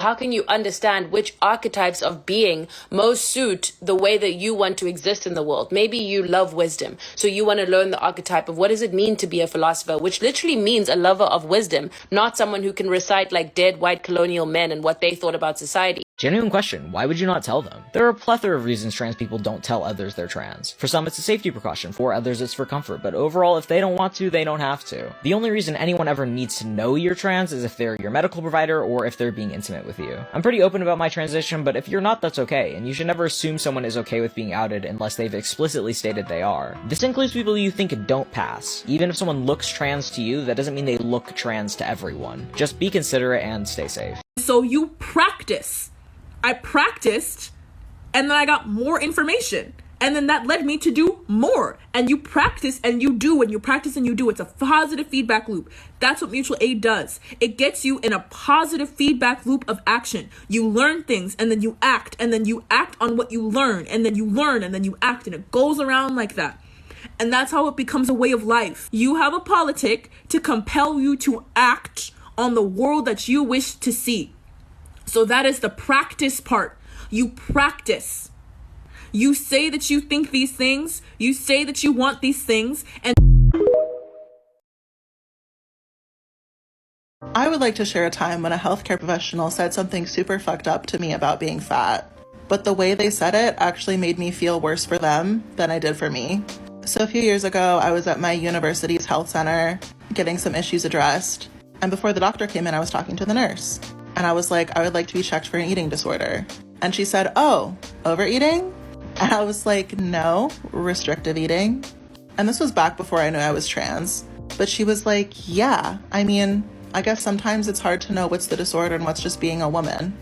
How can you understand which archetypes of being most suit the way that you want to exist in the world? Maybe you love wisdom, so you want to learn the archetype of what does it mean to be a philosopher, which literally means a lover of wisdom, not someone who can recite like dead white colonial men and what they thought about society. Genuine question, why would you not tell them? There are a plethora of reasons trans people don't tell others they're trans. For some it's a safety precaution, for others it's for comfort, but overall if they don't want to, they don't have to. The only reason anyone ever needs to know you're trans is if they're your medical provider or if they're being intimate with you. I'm pretty open about my transition, but if you're not, that's okay, and you should never assume someone is okay with being outed unless they've explicitly stated they are. This includes people you think don't pass. Even if someone looks trans to you, that doesn't mean they look trans to everyone. Just be considerate and stay safe. So you practice. I practiced, and then I got more information. And then that led me to do more. And you practice and you do, and you practice and you do. It's a positive feedback loop. That's what mutual aid does. It gets you in a positive feedback loop of action. You learn things, and then you act, and then you act on what you learn, and then you learn, and then you act, and it goes around like that. And that's how it becomes a way of life. You have a politic to compel you to act on the world that you wish to see. So that is the practice part. You practice. You say that you think these things. You say that you want these things. And I would like to share a time when a healthcare professional said something super fucked up to me about being fat. But the way they said it actually made me feel worse for them than I did for me. So a few years ago, I was at my university's health center getting some issues addressed. And before the doctor came in, I was talking to the nurse. And I was like, I would like to be checked for an eating disorder. And she said, oh, overeating? And I was like, no, restrictive eating. And this was back before I knew I was trans. But she was like, yeah, I mean, I guess sometimes it's hard to know what's the disorder and what's just being a woman.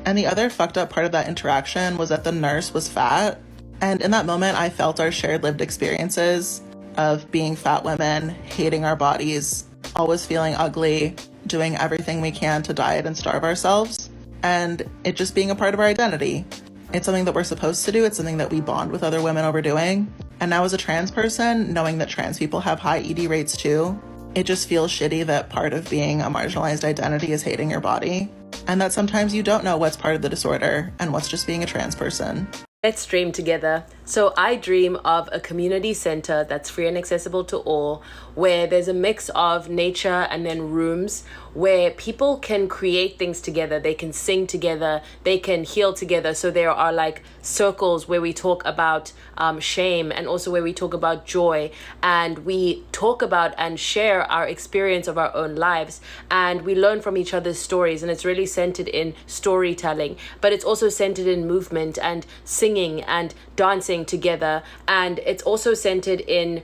And the other fucked up part of that interaction was that the nurse was fat. And in that moment, I felt our shared lived experiences of being fat women, hating our bodies, always feeling ugly, doing everything we can to diet and starve ourselves, and it just being a part of our identity. It's something that we're supposed to do. It's something that we bond with other women over doing. And now as a trans person, knowing that trans people have high ED rates too, it just feels shitty that part of being a marginalized identity is hating your body, and that sometimes you don't know what's part of the disorder and what's just being a trans person. Let's dream together. So I dream of a community center that's free and accessible to all, where there's a mix of nature and then rooms where people can create things together. They can sing together, they can heal together. So there are like circles where we talk about shame, and also where we talk about joy, and we talk about and share our experience of our own lives, and we learn from each other's stories. And it's really centered in storytelling, but it's also centered in movement and singing and dancing together. And it's also centered in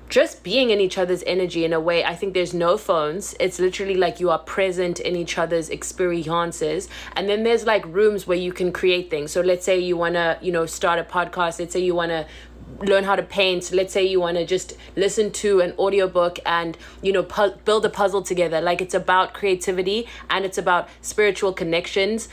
just being in each other's energy in a way. I think there's no phones. It's literally like you are present in each other's experiences. And then there's like rooms where you can create things. So let's say you want to, start a podcast. Let's say you want to learn how to paint. Let's say you want to just listen to an audiobook and, build a puzzle together. Like, it's about creativity and it's about spiritual connections.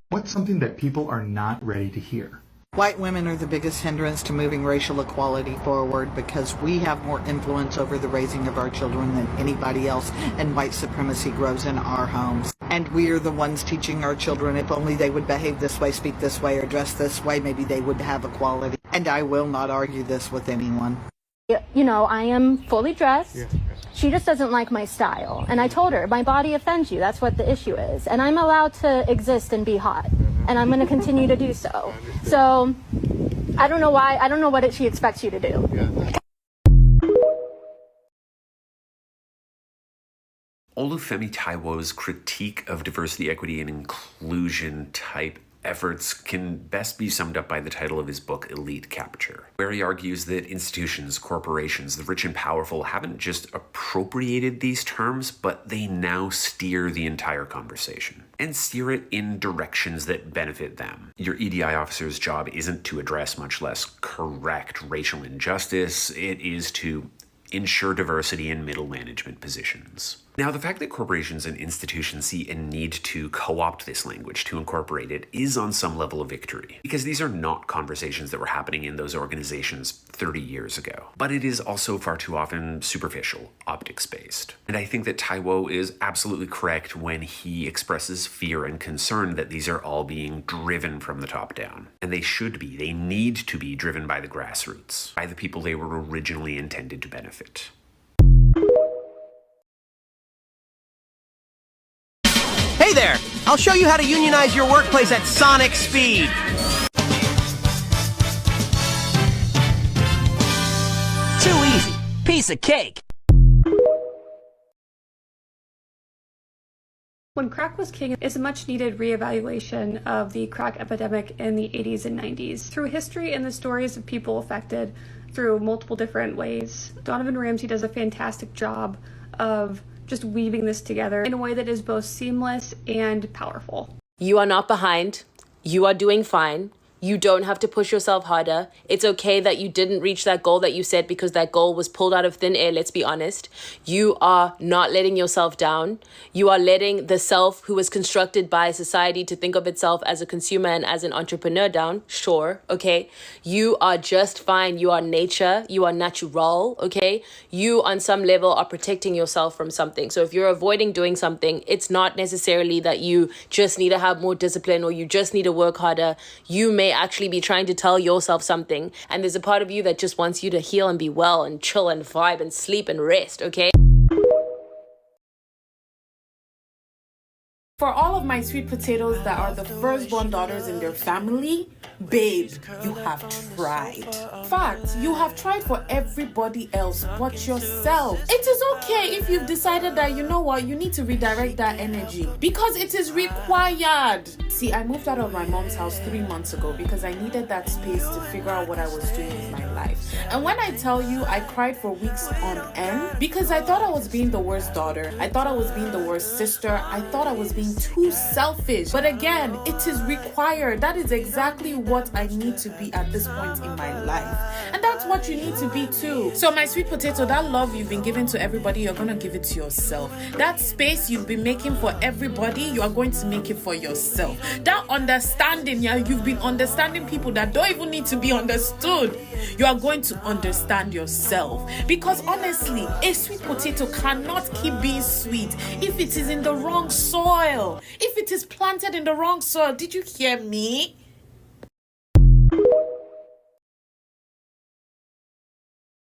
What's something that people are not ready to hear? White women are the biggest hindrance to moving racial equality forward because we have more influence over the raising of our children than anybody else, and white supremacy grows in our homes. And we are the ones teaching our children if only they would behave this way, speak this way, or dress this way, maybe they would have equality. And I will not argue this with anyone. I am fully dressed. Yes. She just doesn't like my style. And I told her, my body offends you. That's what the issue is. And I'm allowed to exist and be hot. And I'm going to continue to do so. So I don't know why. I don't know what she expects you to do. Yeah. Olufemi Taiwo's critique of diversity, equity, and inclusion type efforts can best be summed up by the title of his book, Elite Capture, where he argues that institutions, corporations, the rich and powerful haven't just appropriated these terms, but they now steer the entire conversation and steer it in directions that benefit them. Your EDI officer's job isn't to address, much less correct, racial injustice. It is to ensure diversity in middle management positions. Now, the fact that corporations and institutions see a need to co-opt this language to incorporate it is on some level a victory, because these are not conversations that were happening in those organizations 30 years ago. But it is also far too often superficial, optics-based. And I think that Taiwo is absolutely correct when he expresses fear and concern that these are all being driven from the top down. And they should be, they need to be driven by the grassroots, by the people they were originally intended to benefit. Hey there! I'll show you how to unionize your workplace at sonic speed. Too easy. Piece of cake. When Crack Was King is a much-needed reevaluation of the crack epidemic in the 80s and 90s. Through history and the stories of people affected through multiple different ways, Donovan Ramsey does a fantastic job of just weaving this together in a way that is both seamless and powerful. You are not behind. You are doing fine. You don't have to push yourself harder. It's okay that you didn't reach that goal that you set because that goal was pulled out of thin air, let's be honest. You are not letting yourself down. You are letting the self who was constructed by society to think of itself as a consumer and as an entrepreneur down. Sure, okay? You are just fine. You are nature. You are natural, okay? You, on some level, are protecting yourself from something. So if you're avoiding doing something, it's not necessarily that you just need to have more discipline or you just need to work harder. You may actually be trying to tell yourself something, and there's a part of you that just wants you to heal and be well and chill and vibe and sleep and rest, okay? For all of my sweet potatoes that are the firstborn daughters in their family, babe, you have tried. Fact, you have tried for everybody else but yourself. It is okay if you've decided that, you know what, you need to redirect that energy because it is required. See, I moved out of my mom's house 3 months ago because I needed that space to figure out what I was doing with my life. And when I tell you I cried for weeks on end because I thought I was being the worst daughter, I thought I was being the worst sister, I thought I was being too selfish. But again, it is required. That is exactly what I need to be at this point in my life. And that's what you need to be too. So my sweet potato, that love you've been giving to everybody, you're going to give it to yourself. That space you've been making for everybody, you are going to make it for yourself. That understanding, yeah, you've been understanding people that don't even need to be understood. You are going to understand yourself. Because honestly, a sweet potato cannot keep being sweet if it is in the wrong soil. If it is planted in the wrong soil. Did you hear me?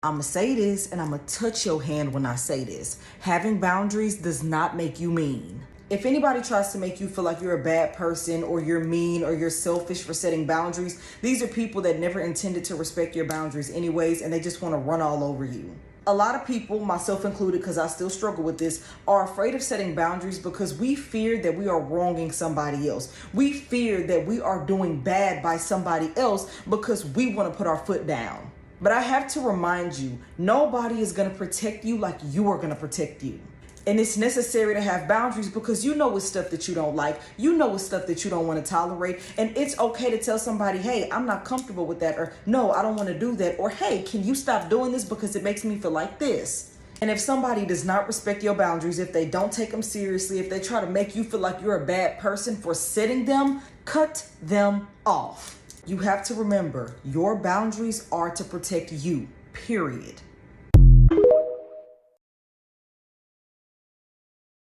I'ma say this and I'ma touch your hand when I say this. Having boundaries does not make you mean. If anybody tries to make you feel like you're a bad person or you're mean or you're selfish for setting boundaries, these are people that never intended to respect your boundaries anyways, and they just want to run all over you. A lot of people, myself included, because I still struggle with this, are afraid of setting boundaries because we fear that we are wronging somebody else. We fear that we are doing bad by somebody else because we want to put our foot down. But I have to remind you, nobody is going to protect you like you are going to protect you. And it's necessary to have boundaries because you know it's stuff that you don't like. You know it's stuff that you don't want to tolerate. And it's okay to tell somebody, hey, I'm not comfortable with that. Or no, I don't want to do that. Or hey, can you stop doing this because it makes me feel like this? And if somebody does not respect your boundaries, if they don't take them seriously, if they try to make you feel like you're a bad person for setting them, cut them off. You have to remember, your boundaries are to protect you, period.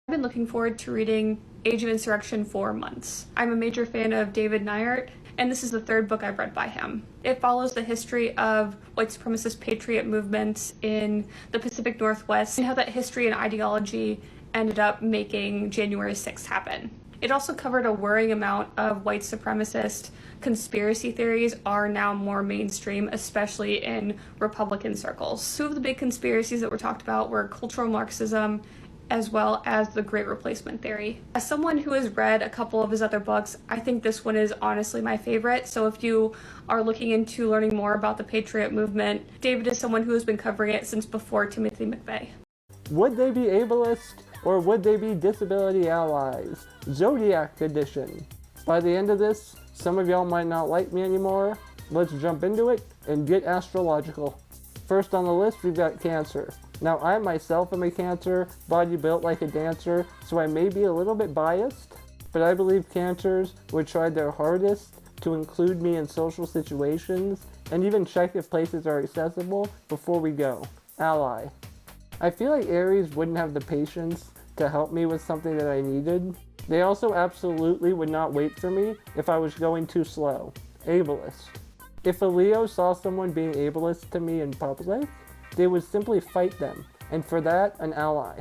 I've been looking forward to reading Age of Insurrection for months. I'm a major fan of David Nyart, and this is the third book I've read by him. It follows the history of white supremacist patriot movements in the Pacific Northwest and how that history and ideology ended up making January 6th happen. It also covered a worrying amount of white supremacist conspiracy theories are now more mainstream, especially in Republican circles. Two of the big conspiracies that were talked about were cultural Marxism as well as the Great Replacement theory. As someone who has read a couple of his other books, I think this one is honestly my favorite. So if you are looking into learning more about the Patriot movement, David is someone who has been covering it since before Timothy McVeigh. Would they be ableist or would they be disability allies? Zodiac edition. By the end of this, some of y'all might not like me anymore. Let's jump into it and get astrological. First on the list, we've got Cancer. Now, I myself am a Cancer, body built like a dancer, so I may be a little bit biased, but I believe Cancers would try their hardest to include me in social situations and even check if places are accessible before we go. Ally. I feel like Aries wouldn't have the patience to help me with something that I needed. They also absolutely would not wait for me if I was going too slow. Ableist. If a Leo saw someone being ableist to me in public, they would simply fight them, and for that, an ally.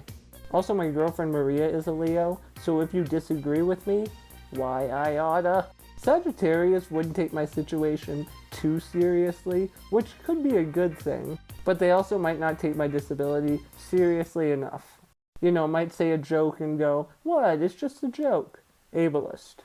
Also, my girlfriend Maria is a Leo, so if you disagree with me, why I oughta. Sagittarius wouldn't take my situation too seriously, which could be a good thing, but they also might not take my disability seriously enough. You know, might say a joke and go, what, it's just a joke. Ableist.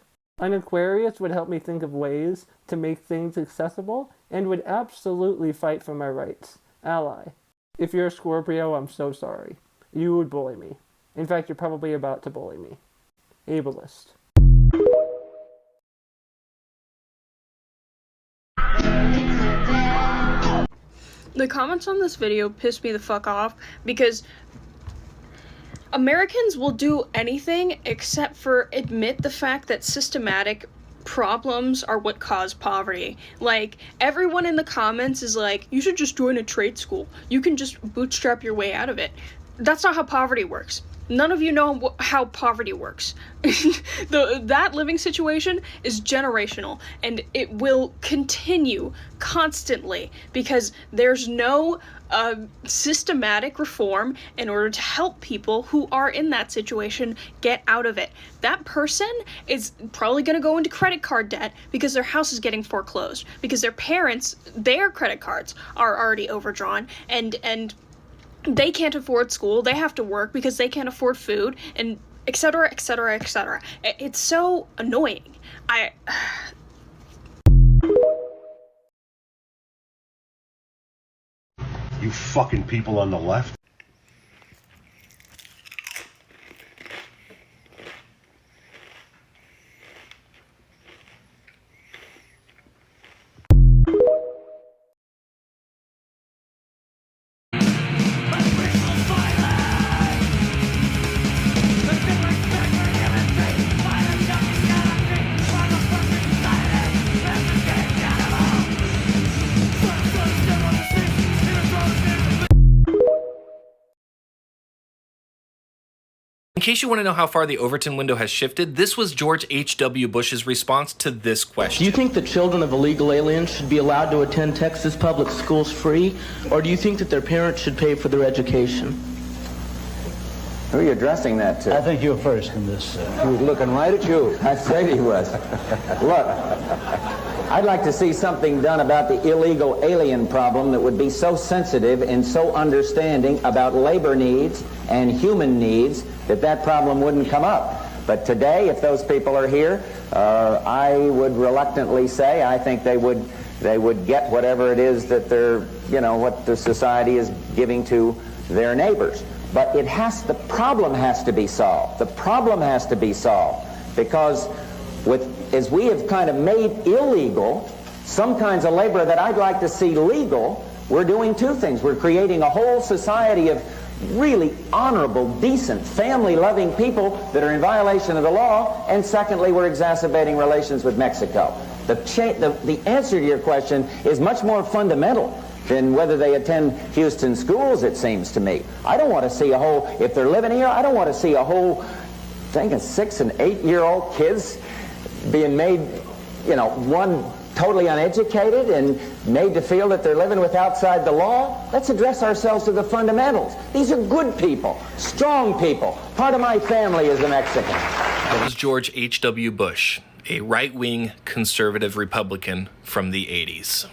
An Aquarius would help me think of ways to make things accessible and would absolutely fight for my rights. Ally. If you're a Scorpio, I'm so sorry. You would bully me. In fact, you're probably about to bully me. Ableist. The comments on this video piss me the fuck off because Americans will do anything except for admit the fact that systematic problems are what cause poverty. Like, everyone in the comments is like, you should just join a trade school. You can just bootstrap your way out of it. That's not how poverty works. None of you know how poverty works. That living situation is generational, and it will continue constantly because there's no systematic reform in order to help people who are in that situation get out of it. That person is probably going to go into credit card debt because their house is getting foreclosed, because their parents, their credit cards are already overdrawn, and they can't afford school, they have to work because they can't afford food, and etc., etc., etc. It's so annoying. You fucking people on the left. In case you want to know how far the Overton window has shifted, this was George H.W. Bush's response to this question. Do you think the children of illegal aliens should be allowed to attend Texas public schools free, or do you think that their parents should pay for their education? Who are you addressing that to? I think you're first in this. He was looking right at you. I said he was. Look, I'd like to see something done about the illegal alien problem that would be so sensitive and so understanding about labor needs and human needs that problem wouldn't come up. But today, if those people are here, I would reluctantly say I think they would get whatever it is that they're, what the society is giving to their neighbors. But the problem has to be solved. The problem has to be solved because as we have kind of made illegal some kinds of labor that I'd like to see legal, we're doing two things. We're creating a whole society of really honorable, decent, family-loving people that are in violation of the law, and secondly, we're exacerbating relations with Mexico. The answer to your question is much more fundamental than whether they attend Houston schools, it seems to me. I don't want to see if they're living here, I don't want to see a whole thing of 6- and 8-year-old kids being made, one totally uneducated and made to feel that they're living with outside the law. Let's address ourselves to the fundamentals. These are good people, strong people. Part of my family is a Mexican. That was George H.W. Bush, a right-wing conservative Republican from the 80s.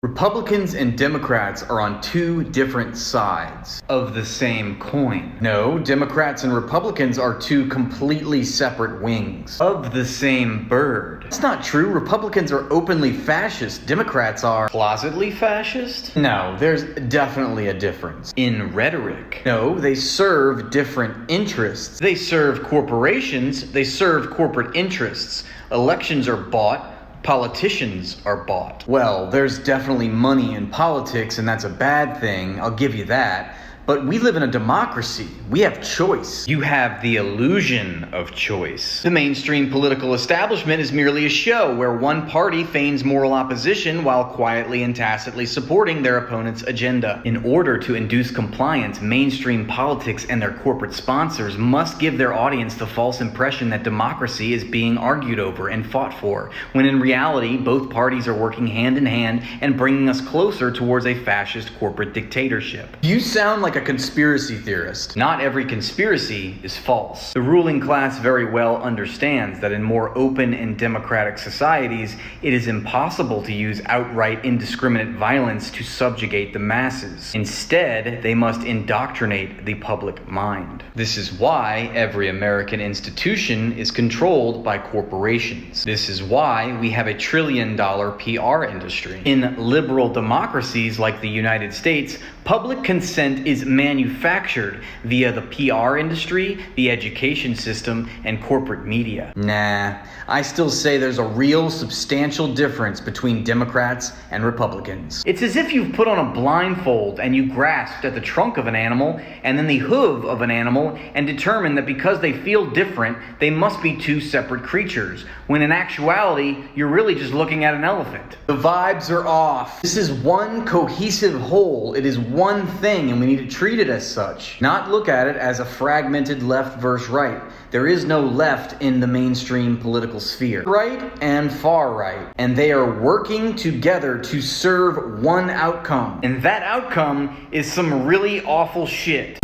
Republicans and Democrats are on two different sides of the same coin. No, Democrats and Republicans are two completely separate wings of the same bird. It's not true. Republicans are openly fascist. Democrats are closetly fascist? No, there's definitely a difference in rhetoric. No, they serve different interests. They serve corporations. They serve corporate interests. Elections are bought Politicians are bought. Well, there's definitely money in politics, and that's a bad thing, I'll give you that. But we live in a democracy. We have choice. You have the illusion of choice. The mainstream political establishment is merely a show where one party feigns moral opposition while quietly and tacitly supporting their opponent's agenda. In order to induce compliance, mainstream politics and their corporate sponsors must give their audience the false impression that democracy is being argued over and fought for, when in reality, both parties are working hand in hand and bringing us closer towards a fascist corporate dictatorship. You sound like a conspiracy theorist. Not every conspiracy is false. The ruling class very well understands that in more open and democratic societies, it is impossible to use outright indiscriminate violence to subjugate the masses. Instead, they must indoctrinate the public mind. This is why every American institution is controlled by corporations. This is why we have a $1 trillion PR industry. In liberal democracies like the United States, public consent is manufactured via the PR industry, the education system, and corporate media. Nah, I still say there's a real substantial difference between Democrats and Republicans. It's as if you've put on a blindfold and you grasped at the trunk of an animal and then the hoof of an animal and determined that because they feel different, they must be two separate creatures, when in actuality, you're really just looking at an elephant. The vibes are off. This is one cohesive whole. It is one thing, and we need to treat it as such, not look at it as a fragmented left versus right. There is no left in the mainstream political sphere. Right and far right. And they are working together to serve one outcome. And that outcome is some really awful shit.